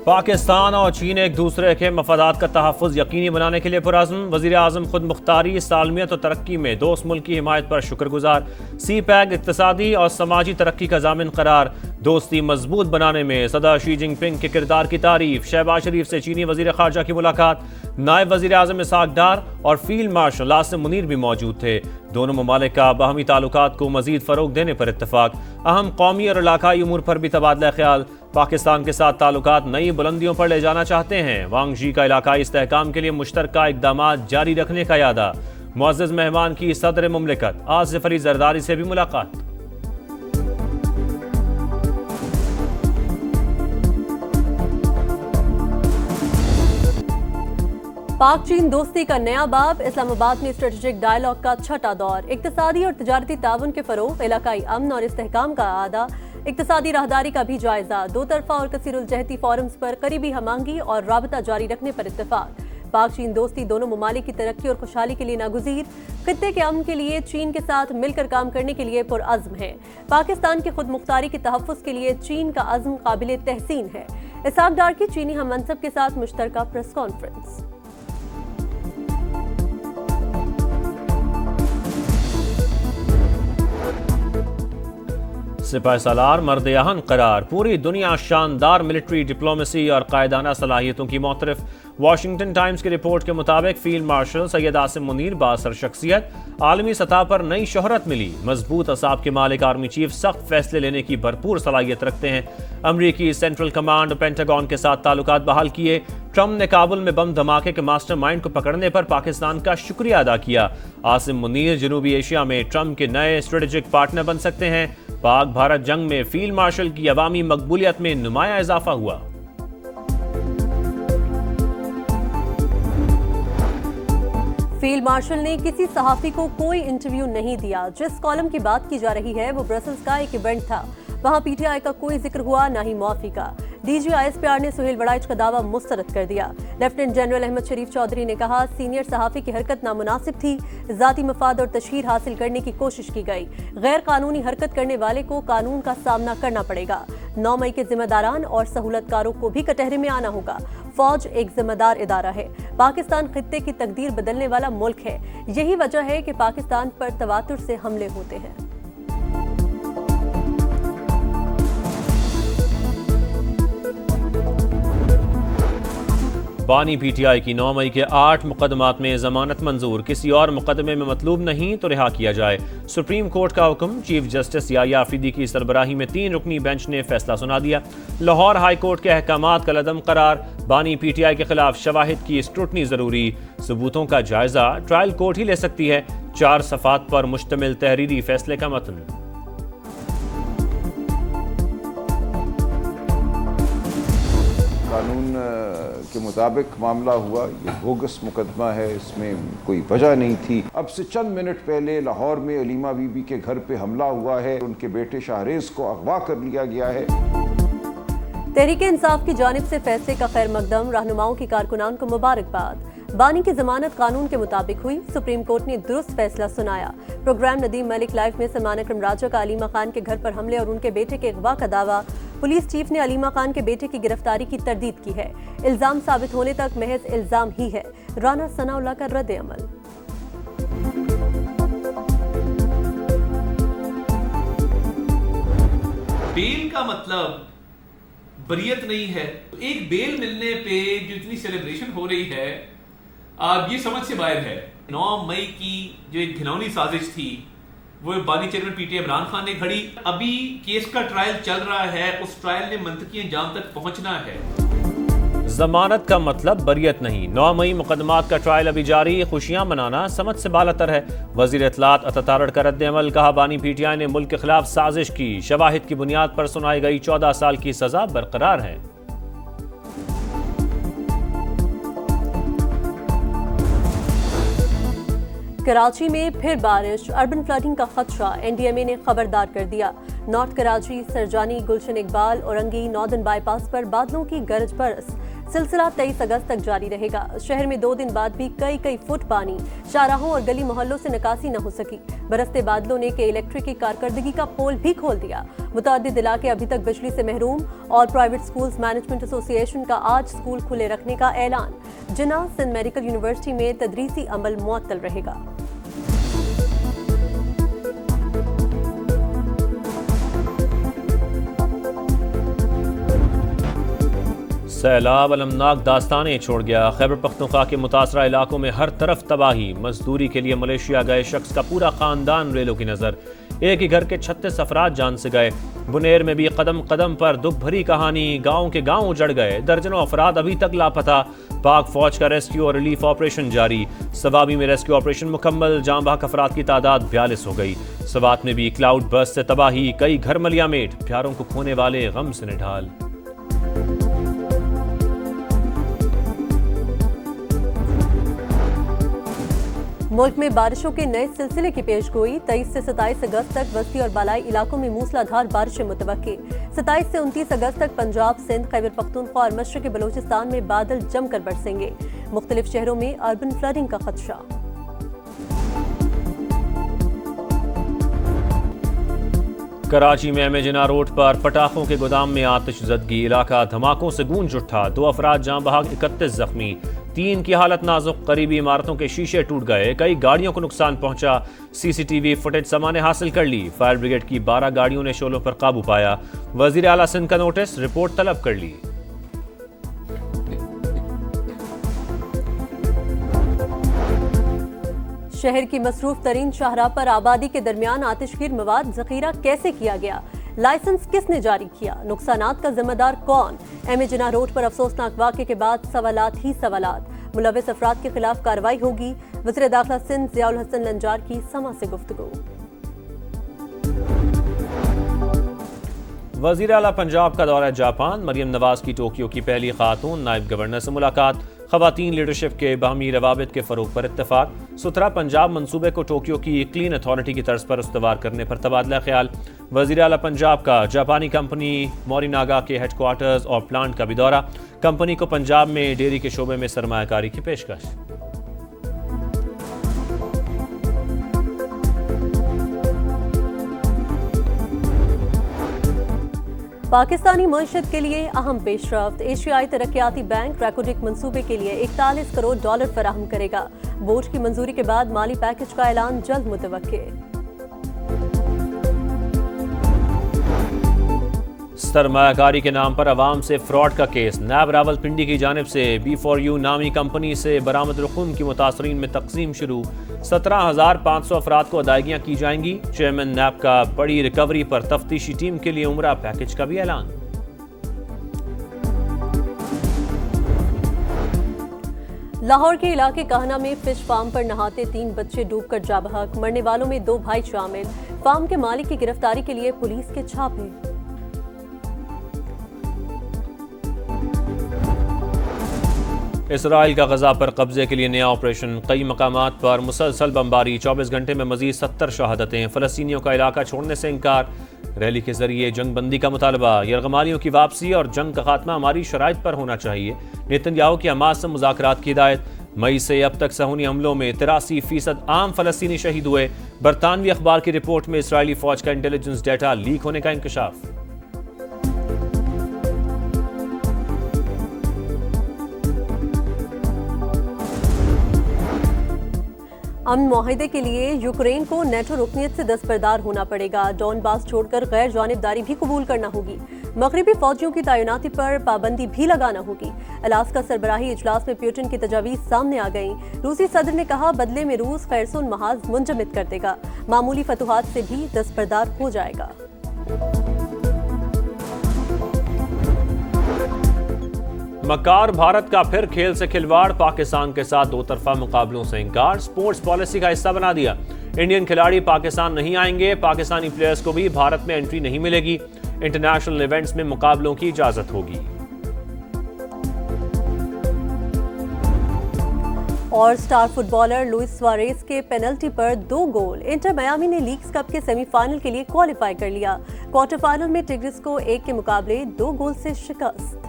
पाकिस्तान और चीन एक दूसरे के मफादात का तहफ़्फ़ुज़ यकीनी बनाने के लिए पुरअज़्म। वज़ीर आज़म खुद मुख्तारी, सालमियत और तरक्की में दोस्त मुल्क की हिमायत पर शुक्रगुजार। सी पैक इक़्तिसादी और समाजी तरक्की का ज़ामिन करार। दोस्ती मजबूत बनाने में सदर शी जिनपिंग के किरदार की तारीफ। शहबाज शरीफ से चीनी वज़ीर ख़ारजा की मुलाकात। नायब वज़ीर आज़म इसहाक़ डार और फील्ड मार्शल आसिम मुनीर भी मौजूद थे। दोनों ममालिक का बाहमी ताल्लुकात को मज़ीद फ़रोग़ देने पर इत्तफ़ाक़। अहम कौमी और इलाकाई उमूर पर भी तबादला ख्याल। पाकिस्तान के साथ ताल्लुकात नई बुलंदियों पर ले जाना चाहते हैं। वांग जी का इलाकाई इस्तेहकाम के लिए मुश्तरका इक़दामात जारी रखने का यादा। मुअज़्ज़ज़ मेहमान की सदर मुमलिकत आसिफ अली ज़रदारी से भी मुलाकात। पाक चीन दोस्ती का नया बाब। इस्लामाबाद में स्ट्रेटेजिक डायलॉग का छठा दौर। इक़्तिसादी और तिजारती ताउन के फ़रोग़, इलाकाई अमन और इस्तेहकाम का आदा। इक़्तिसादी राहदारी का भी जायजा। दो तरफ़ा और कसीरुल-जहती फ़ोरम्स पर करीबी हमांगी और राबता जारी रखने पर इत्तफ़ाक़। पाक चीन दोस्ती दोनों ममालिक की तरक्की और खुशहाली के लिए नागुज़ीर। खित्ते के अमन के लिए चीन के साथ मिलकर काम करने के लिए पुरअज़्म है। पाकिस्तान की खुद मुख्तारी के तहफ़्फ़ुज़ के लिए चीन का अज़्म काबिल तहसीन है। इसहाक़ डार की चीनी हम मनसब के साथ मुश्तरका प्रेस कॉन्फ्रेंस। सिपाही सालार मर्द आहन करार। पूरी दुनिया शानदार मिलिट्री डिप्लोमेसी और कायदाना सलाहियतों की मोतरफ। वाशिंगटन टाइम्स की रिपोर्ट के मुताबिक फील्ड मार्शल सैयद आसिम मुनीर बासर शख्सियत, आलमी सतह पर नई शोहरत मिली। मजबूत असाब के मालिक आर्मी चीफ सख्त फैसले लेने की भरपूर सलाहियत रखते हैं। अमरीकी सेंट्रल कमांड पेंटागन के साथ ताल्लुकात बहाल किए। ट्रंप ने काबुल में बम धमाके के मास्टरमाइंड को पकड़ने पर पाकिस्तान का शुक्रिया अदा किया। आसिम मुनीर जनूबी एशिया में ट्रंप के नए स्ट्रेटेजिक पार्टनर बन सकते हैं। पाक भारत जंग में फील्ड मार्शल की अवामी मकबूलियत में नुमाया इजाफा हुआ। फील्ड मार्शल ने किसी सहाफी को कोई इंटरव्यू नहीं दिया। जिस कॉलम की बात की जा रही है वो ब्रसल्स का एक इवेंट था। वहां पीटीआई का कोई जिक्र हुआ, ना ही मुआफी का। डीजी आईएसपीआर ने सुहेल वड़ाइच का दावा मुस्तरद कर दिया। लेफ्टिनेंट जनरल अहमद शरीफ चौधरी ने कहा, सीनियर सहाफी की हरकत नामुनासिब थी। जाती मफाद और तशहीर हासिल करने की कोशिश की गई। गैर कानूनी हरकत करने वाले को कानून का सामना करना पड़ेगा। 9 मई के जिम्मेदारान और सहूलतकारों को भी कटहरे में आना होगा। फौज एक जिम्मेदार इदारा है। पाकिस्तान खित्ते की तकदीर बदलने वाला मुल्क है। यही वजह है कि पाकिस्तान पर तवातुर से हमले होते हैं। बानी पीटीआई की 9 मई के 8 मुकदमात में जमानत मंजूर। किसी और मुकदमे में मतलूब नहीं तो रिहा किया जाए। सुप्रीम कोर्ट का हुक्म। चीफ जस्टिस याया आफरीदी की सरबराही में 3 रुकनी बेंच ने फैसला सुना दिया। लाहौर हाई कोर्ट के अहकामात कलअदम करार। बानी पीटीआई के खिलाफ शवाहिद की स्क्रूटनी जरूरी। सबूतों का जायजा ट्रायल कोर्ट ही ले सकती है। 4 सफ़ात पर मुश्तमिल तहरीरी फैसले का मतन। कानून के मुताबिक मामला हुआ, ये बोगस मुकदमा है, इसमें कोई वजह नहीं थी। अब से चंद मिनट पहले लाहौर में अलीमा बीबी के घर पे हमला हुआ है। उनके बेटे शाहरेज को अगवा कर लिया गया है। तहरीके इंसाफ की जानिब से फैसले का खैर मकदम। रहनुमाओं की कारकुनान को मुबारकबाद। बानी की जमानत कानून के मुताबिक हुई। सुप्रीम कोर्ट ने दुरुस्त फैसला सुनाया। प्रोग्राम नदीम मलिक लाइफ में सलमान अकरम राजा का अलीमा खान के घर पर हमले और उनके बेटे के अगवा का दावा। पुलिस चीफ ने अलीमा खान के बेटे की गिरफ्तारी की तरदीद की है। इल्जाम साबित होने तक महज इल्जाम ही है। राना सनाउल्लाह का रद्द अमल। बेल का मतलब बरियत नहीं है। एक बेल मिलने पे जो इतनी सेलिब्रेशन हो रही है, आप ये समझ से बाहर है। 9 मई की जो एक घिनौनी साजिश थी वो बानी चेयरमैन पीटीआई इमरान खान ने घड़ी। अभी केस का ट्रायल चल रहा है, उस ट्रायल ने मंतकी अंजाम तक पहुंचना है। जमानत का मतलब बरियत नहीं। 9 मई मुकदमात का ट्रायल अभी जारी। खुशियां मनाना समझ से बालातर है। वजीर इत्तलात अतातारड़ का रद्द अमल। कहा, बानी पीटीआई ने मुल्क के खिलाफ साजिश की। शवाहिद की बुनियाद पर सुनाई गई 14 साल की सजा बरकरार है। कराची में फिर बारिश। अर्बन फ्लडिंग का खदशा। एनडीएमए ने खबरदार कर दिया। नॉर्थ कराची, सरजानी, गुलशन इकबाल, औरंगी, नॉर्दर्न बाईपास पर बादलों की गरज बरस। सिलसिला 23 अगस्त तक जारी रहेगा। शहर में 2 दिन बाद भी कई फुट पानी शाहराहों और गली मोहल्लों से निकासी न हो सकी। बरसते बादलों ने के इलेक्ट्रिक की कारकर्दगी का पोल भी खोल दिया। मुतअद्दिद इलाके अभी तक बिजली से महरूम और प्राइवेट स्कूल्स मैनेजमेंट एसोसिएशन का आज स्कूल खुले रखने का ऐलान। जिन्ना सिंध मेडिकल यूनिवर्सिटी में तदरीसी अमल मुअत्तल रहेगा। सैलाब अलमनाक दास्तानें छोड़ गया। खैबर पख्तूनख्वा के मुतासरा इलाकों में हर तरफ तबाही। मजदूरी के लिए मलेशिया गए शख्स का पूरा खानदान रेलों की नजर। एक ही घर के 36 अफराद जान से गए। बुनेर में भी कदम कदम पर दुख भरी कहानी। गांव के गांव उजड़ गए। दर्जनों अफराद अभी तक लापता। पाक फौज का रेस्क्यू और रिलीफ ऑपरेशन जारी। सवाबी में रेस्क्यू ऑपरेशन मुकम्मल। जाँ बहक अफराद की तादाद 42 हो गई। सवात में भी क्लाउड बर्स्ट से तबाही। कई घर मलियामेट। प्यारों को खोने वाले गम से निढाल। मुल्क में बारिशों के नए सिलसिले की पेशगोई। 23 से 27 अगस्त तक वस्ती और बालाई इलाकों में मूसलाधार बारिशें मुतवक्के। 27 से 29 अगस्त तक पंजाब, सिंध, खैबर पख्तूनख्वा और मशरक़ी बलूचिस्तान में बादल जमकर बरसेंगे। मुख्तलिफ शहरों में अर्बन फ्लडिंग का खदशा। कराची में एमेजिना रोड पर पटाखों के गोदाम में आतिशज़दगी। इलाका धमाकों से गूंज उठा। 2 अफराद जाँ बहक, 31 जख्मी। 3 की हालत नाजुक। करीबी इमारतों के शीशे टूट गए। कई गाड़ियों को नुकसान पहुंचा। सीसीटीवी फुटेज सामाने हासिल कर ली। फायर ब्रिगेड की 12 गाड़ियों ने शोलों पर काबू पाया। वजीर आला सिंध का नोटिस, रिपोर्ट तलब कर ली। शहर की मसरूफ तरीन शाहराह पर आबादी के दरमियान आतिशगीर मवाद जखीरा कैसे किया गया? लाइसेंस किसने जारी किया? नुकसानात का जिम्मेदार कौन? एमेजिना रोड पर अफसोसनाक वाक़े के बाद सवालात ही सवालात। मुलविस अफराद के खिलाफ कार्रवाई होगी। वज़ीर दाखिला सिंध ज़ियाउल हसन लंजार की समा से गुफ्तगू। वज़ीर आला पंजाब का दौरा जापान। मरियम नवाज की टोक्यो की पहली खातून नायब गवर्नर से मुलाकात। ख़वातीन लीडरशिप के बाहमी रवाबित के फ़रोग पर इत्तफ़ाक। सुथरा पंजाब मंसूबे को टोक्यो की क्लीन अथॉरिटी की तर्ज पर उस्तवार करने पर तबादला ख्याल। वज़ीर आला पंजाब का जापानी कंपनी मोरिनागा के हेडक्वार्टर्स और प्लांट का भी दौरा। कंपनी को पंजाब में डेयरी के शोबे में सरमायाकारी की पेशकश। पाकिस्तानी मईशत के लिए अहम पेशरफ्त। एशियाई तरक्याती बैंक रैकोडिक मंसूबे के लिए 41 करोड़ डॉलर फराहम करेगा। बोर्ड की मंजूरी के बाद माली पैकेज का ऐलान जल्द मुतवक्के। सरमायाकारी के नाम पर अवाम से फ्रॉड का केस। नैब रावलपिंडी की जानिब से B4U नामी कंपनी से बरामद रकूम की मुतासरीन में तकसीम शुरू। 17,500 अफराद को अदायगियाँ की जाएंगी। चेयरमैन नैब का बड़ी रिकवरी पर तफ्तीशी टीम के लिए उम्रा पैकेज का भी ऐलान। लाहौर के इलाके काहना में फिश फार्म पर नहाते 3 बच्चे डूबकर जा बहक। मरने वालों में 2 भाई शामिल। फार्म के मालिक की गिरफ्तारी के लिए पुलिस के छापे। इसराइल का गजा पर कब्जे के लिए नया ऑपरेशन। कई मकामात पर मुसलसल बमबारी। 24 घंटे में मजीद 70 शहादतें। फलस्तीनियों का इलाका छोड़ने से इनकार। रैली के जरिए जंग बंदी का मुतालबा। यरगमालियों की वापसी और जंग का खात्मा हमारी शराइत पर होना चाहिए। नेतन्याहू की हमास से मुज़ाकरात की हिदायत। मई से अब तक सहूनी हमलों में 83% आम फलस्तीनी शहीद हुए। बरतानवी अखबार की रिपोर्ट में इसराइली फौज का इंटेलिजेंस डेटा लीक होने का इंकशाफ। अमन मुआहिदे के लिए यूक्रेन को नेटो रुकनियत से दस्तबरदार होना पड़ेगा। डॉनबास छोड़कर गैर जानिबदारी भी कबूल करना होगी। मगरबी फौजियों की तैनाती पर पाबंदी भी लगाना होगी। अलास्का सरबराही इजलास में पुतिन की तजावीज़ सामने आ गईं। रूसी सदर ने कहा बदले में रूस खैरसुन महाज मुंजमद कर देगा। मामूली फतुहात से भी दस्तबरदार हो जाएगा। मकार भारत का फिर खेल से खिलवाड़। पाकिस्तान के साथ 2 तरफा मुकाबलों से इंकार। स्पोर्ट्स पॉलिसी का हिस्सा बना दिया। इंडियन खिलाड़ी पाकिस्तान नहीं आएंगे। पाकिस्तानी प्लेयर्स को भी भारत में एंट्री नहीं मिलेगी। इंटरनेशनल इवेंट्स में मुकाबलों की इजाजत होगी। और स्टार फुटबॉलर लुइस सुआरेज के पेनल्टी पर 2 गोल। इंटर मियामी ने लीग्स कप के सेमीफाइनल के लिए क्वालिफाई कर लिया। क्वार्टर फाइनल में टिग्रिस को 1 के मुकाबले 2 गोल से शिकस्त।